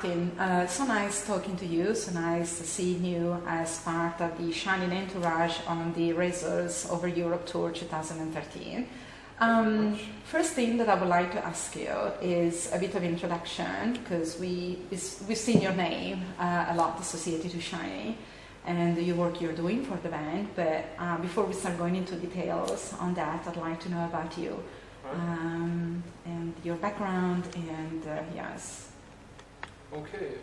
Martin, so nice talking to you, so nice seeing you as part of the Shining entourage on the Razors Over Europe Tour 2013. First thing that I would like to ask you is a bit of introduction, because we've seen your name a lot associated to Shining and the work you're doing for the band, but before we start going into details on that, I'd like to know about you. And your background and yes. Okay.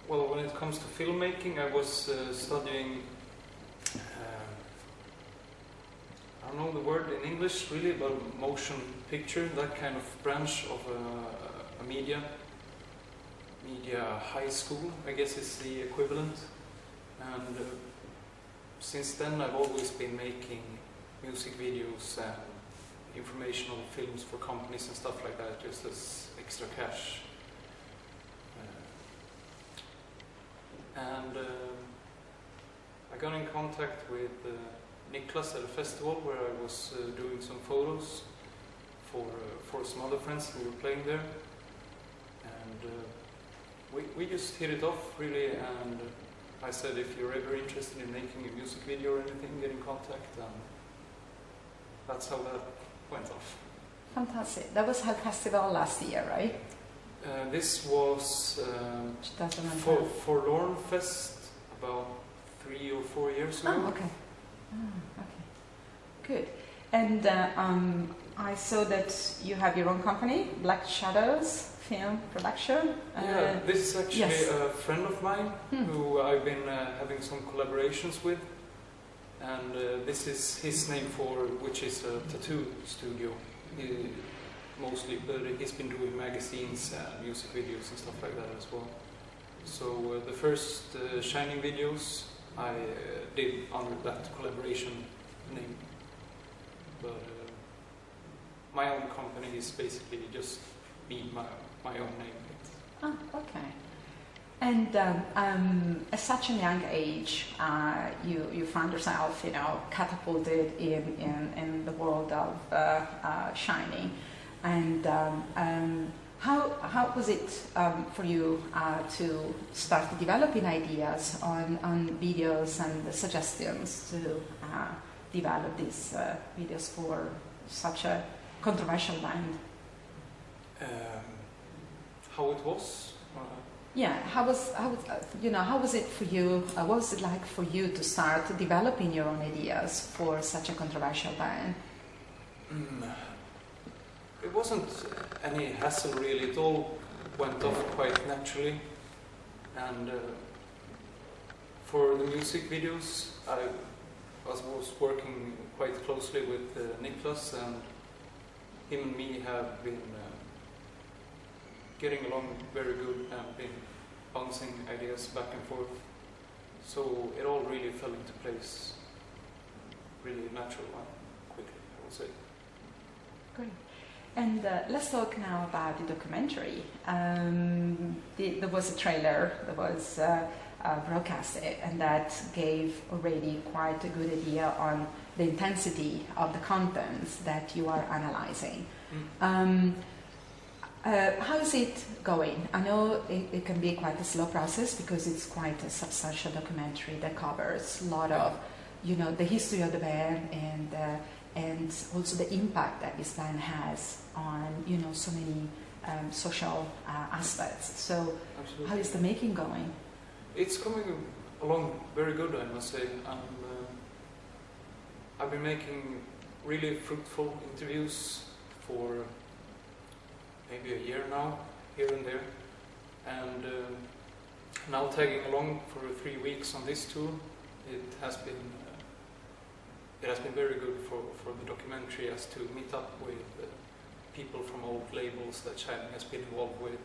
Well, when it comes to filmmaking, I was studying. I don't know the word in English really, but motion picture, that kind of branch of a media high school, I guess is the equivalent. And since then, I've always been making music videos and informational films for companies and stuff like that, just as extra cash. And I got in contact with Niklas at a festival where I was doing some photos for some other friends who were playing there. And we just hit it off really, and I said, if you're ever interested in making a music video or anything, get in contact, and that's how that went off. Fantastic. That was her festival last year, right? This was Forlorn Fest about 3 or 4 years ago. Oh, okay. Okay. Good. And I saw that you have your own company, Black Shadows Film Production. Yeah, this is actually yes. a friend of mine who I've been having some collaborations with. And this is his name for which is a tattoo studio. Mostly, but he's been doing magazines and music videos and stuff like that as well. So the first Shining videos I did under that collaboration name. But my own company is basically just me, my own name. Ah, okay. And at such a young age, you found yourself, catapulted in the world of Shining. And how was it for you to start developing ideas on videos and the suggestions to develop these videos for such a controversial band? How it was? Yeah, how was it for you? What was it like for you to start developing your own ideas for such a controversial band? It wasn't any hassle really. It all went off quite naturally. And for the music videos, I was working quite closely with Niklas, and him and me have been getting along very good and been bouncing ideas back and forth. So it all really fell into place, really natural and quickly, I would say. Great. And let's talk now about the documentary. There was a trailer that was broadcasted, and that gave already quite a good idea on the intensity of the contents that you are analyzing. How is it going? I know it can be quite a slow process because it's quite a substantial documentary that covers a lot of, the history of the band and also the impact that this band has on, so many social aspects. So, absolutely. How is the making going? It's coming along very good, I must say. I've been making really fruitful interviews for maybe a year now, here and there, and now tagging along for 3 weeks on this tour. It has been very good for the documentary, as to meet up with people from old labels that Shining has been involved with,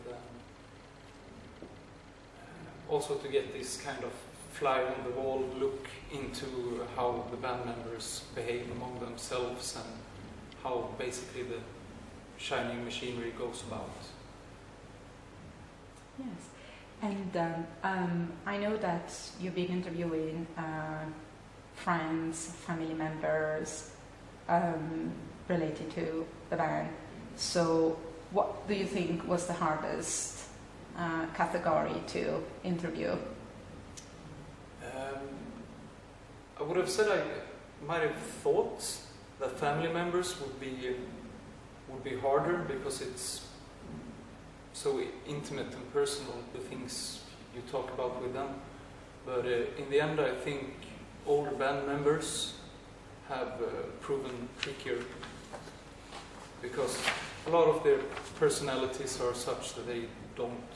also to get this kind of fly on the wall look into how the band members behave among themselves and how basically the Shining machinery goes about. Yes, and I know that you've been interviewing friends, family members related to the band. So what do you think was the hardest category to interview? I would have said I might have thought that family members would be harder because it's so intimate and personal, the things you talk about with them. But in the end, I think older band members have proven trickier because a lot of their personalities are such that they don't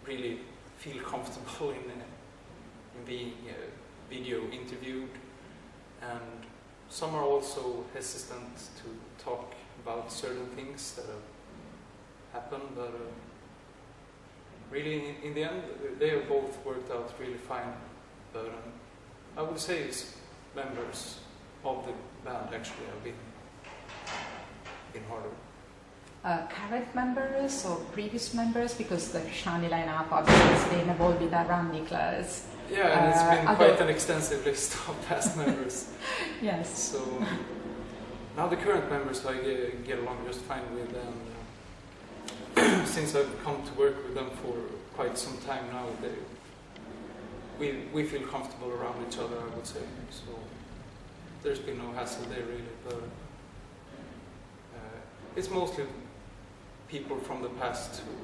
really feel comfortable in being video interviewed, and some are also hesitant to talk about certain things that have happened, but really in the end they have both worked out really fine. But I would say members of the band actually have been harder. Current members or previous members, because the Shiny lineup obviously has been evolving around Niklas. Yeah, and it's been quite an extensive list of past members. Yes. So now the current members I get along just fine with, and since I've come to work with them for quite some time now, we feel comfortable around each other, I would say. So there's been no hassle there really, but it's mostly people from the past who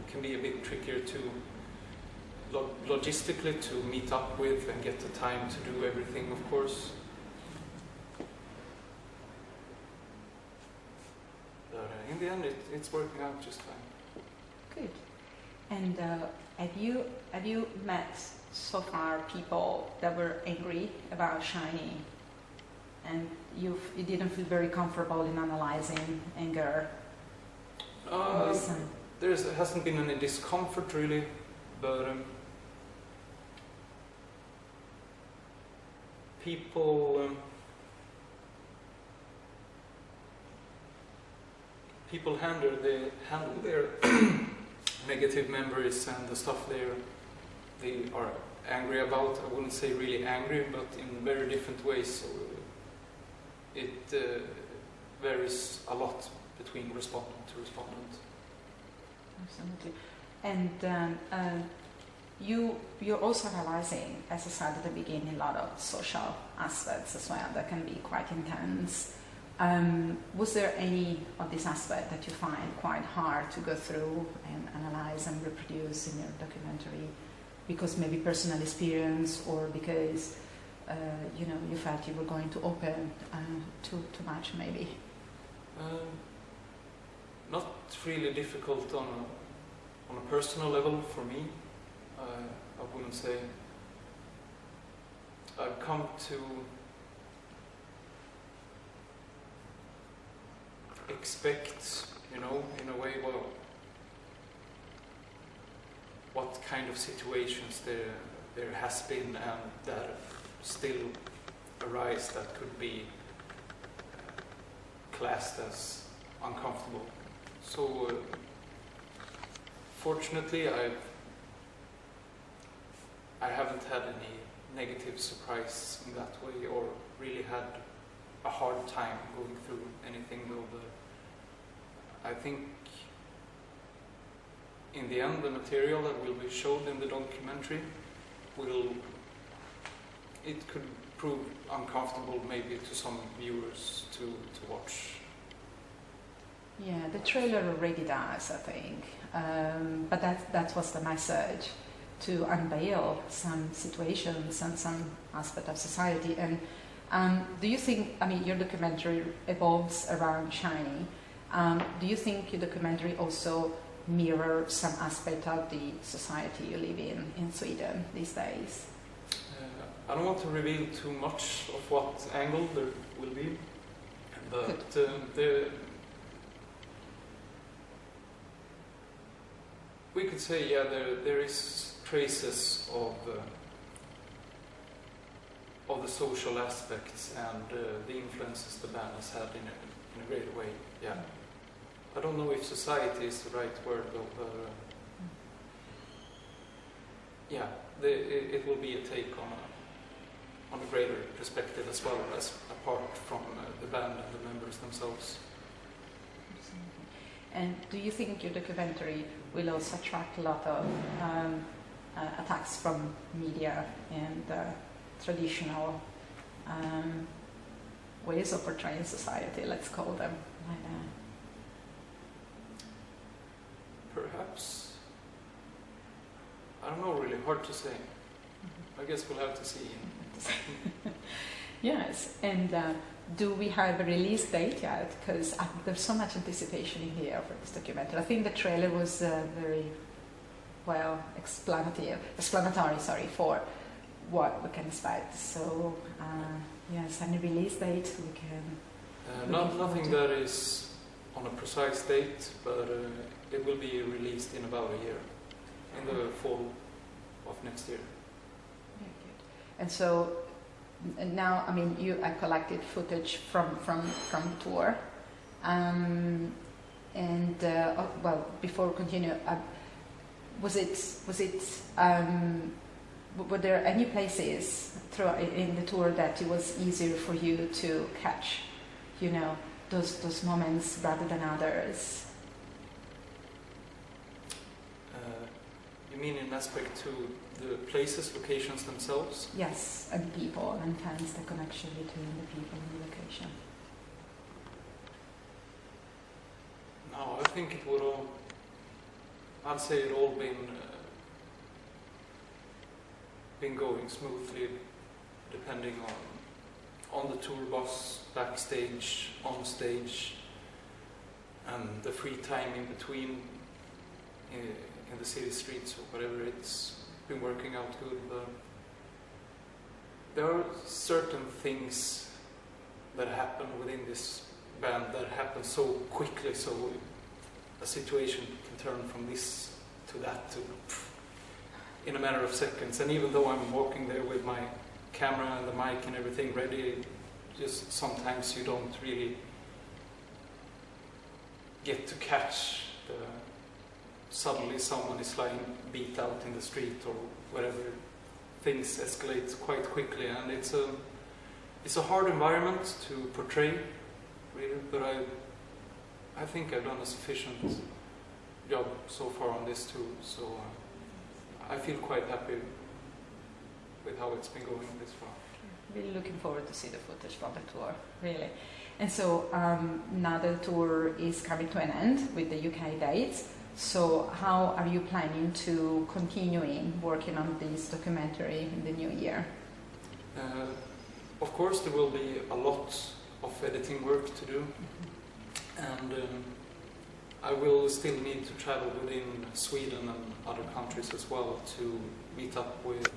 can be a bit trickier to logistically to meet up with and get the time to do everything, of course. But in the end, it's working out just fine. Good. And have you met so far people that were angry about Shiny, and you didn't feel very comfortable in analyzing anger? There hasn't been any discomfort really, but people handle their negative memories and the stuff they are angry about. I wouldn't say really angry, but in very different ways. So it varies a lot between respondent to respondent. Absolutely. And you're also realizing, as I said at the beginning, a lot of social aspects as well that can be quite intense. Was there any of these aspects that you find quite hard to go through and analyze and reproduce in your documentary, because maybe personal experience, or because you felt you were going to open too much, maybe? Not really difficult on a personal level for me. I wouldn't say. I've come to expect, in a way, what kind of situations there has been and that still arise that could be classed as uncomfortable. So fortunately I haven't had any negative surprise in that way, or really had a hard time going through anything though. But I think in the end the material that will be shown in the documentary it could prove uncomfortable maybe to some viewers to watch. Yeah, the trailer already does, I think. But that was the message, to unveil some situations and some aspect of society. And do you think, your documentary evolves around Shiny. Do you think your documentary also mirrors some aspect of the society you live in Sweden these days? I don't want to reveal too much of what angle there will be, but we could say, there is traces of the social aspects and the influences the band has had in a great way. Yeah, I don't know if society is the right word, though, but it will be a take on a greater perspective as well, as apart from the band and the members themselves. And do you think your documentary will also attract a lot of attacks from media and traditional ways of portraying society, let's call them like that? Perhaps. I don't know, really hard to say. I guess we'll have to see. Yes, and do we have a release date yet? Because there's so much anticipation in the air for this documentary. I think the trailer was very well explanatory, for what we can expect. So, yes, any release date we can... Nothing that is on a precise date, but it will be released in about a year, in the fall of next year. Very good. And so now, I mean, you collected footage from the tour, and well, before we continue, were there any places in the tour that it was easier for you to catch, you know, those moments rather than others? You mean in aspect to the places, locations themselves? Yes, and people, and hence the connection between the people and the location. No, I think it would all... I'd say it all been going smoothly, depending on the tour bus, backstage, on stage, and the free time in between in the city streets or whatever. It's been working out good, but there are certain things that happen within this band that happen so quickly, so a situation can turn from this to that to in a matter of seconds. And even though I'm walking there with my camera and the mic and everything ready, just sometimes you don't really get to catch suddenly someone is lying beat out in the street or whatever. Things escalate quite quickly, and it's a hard environment to portray, really, but I think I've done a sufficient job so far on this too, so I feel quite happy with how it's been going this far. Really looking forward to see the footage from the tour, really. And so now the tour is coming to an end with the UK dates. So how are you planning to continuing working on this documentary in the new year? Of course, there will be a lot of editing work to do, and I will still need to travel within Sweden and other countries as well to meet up with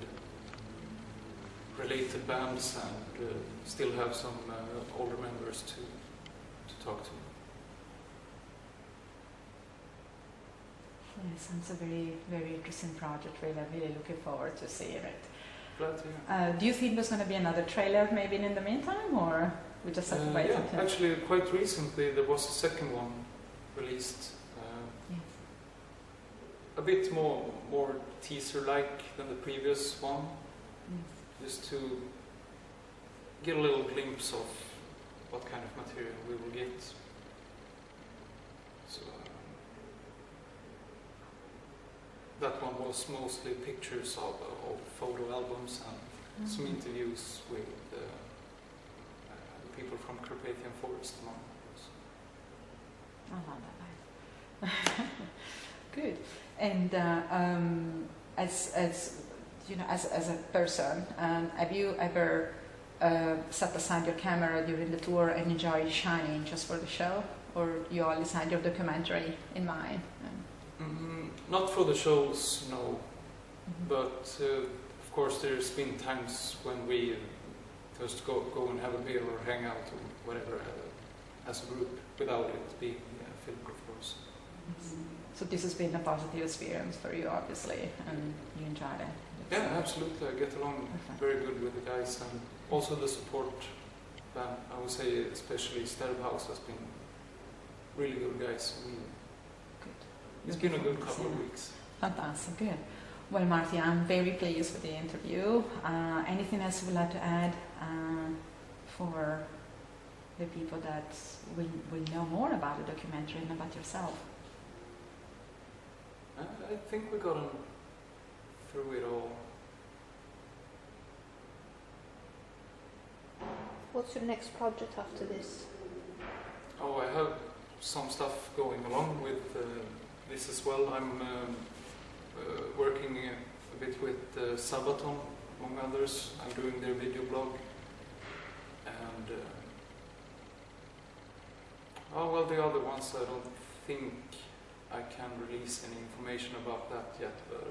related bands and still have some older members to talk to. Yeah, sounds a very, very interesting project. Really, I'm really looking forward to seeing it. Glad to hear. Do you think there's going to be another trailer maybe in the meantime, or we just have to wait yeah, until... actually, quite recently there was a second one released. Yes. A bit more teaser-like than the previous one, just to get a little glimpse of what kind of material we will get. So that one was mostly pictures of photo albums and some interviews with the people from Carpathian Forest, among others. I love that. Good. And as you know, as a person, have you ever set aside your camera during the tour and enjoy shining just for the show, or you always had your documentary in mind? Not for the shows, no. But of course, there's been times when we just go and have a beer or hang out or whatever as a group without it being filmed, of course. So this has been a positive experience for you, obviously, and you enjoyed it. Yeah, absolutely. I get along very good with the guys, and also the support band. I would say especially Stervhouse has been really good guys. It's been a good couple of weeks. Fantastic, good. Well, Martin, I'm very pleased with the interview. Anything else you would like to add for the people that will know more about the documentary and about yourself? I think we got through it all. What's your next project after this? Oh, I have some stuff going along with this as well. I'm working a bit with Sabaton, among others. I'm doing their video blog. And the other ones I don't think I can release any information about that yet, but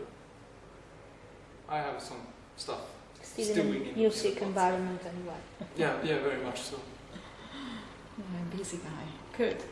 I have some stuff Still in the music environment and what? Yeah, very much so. Yeah, busy guy. Good.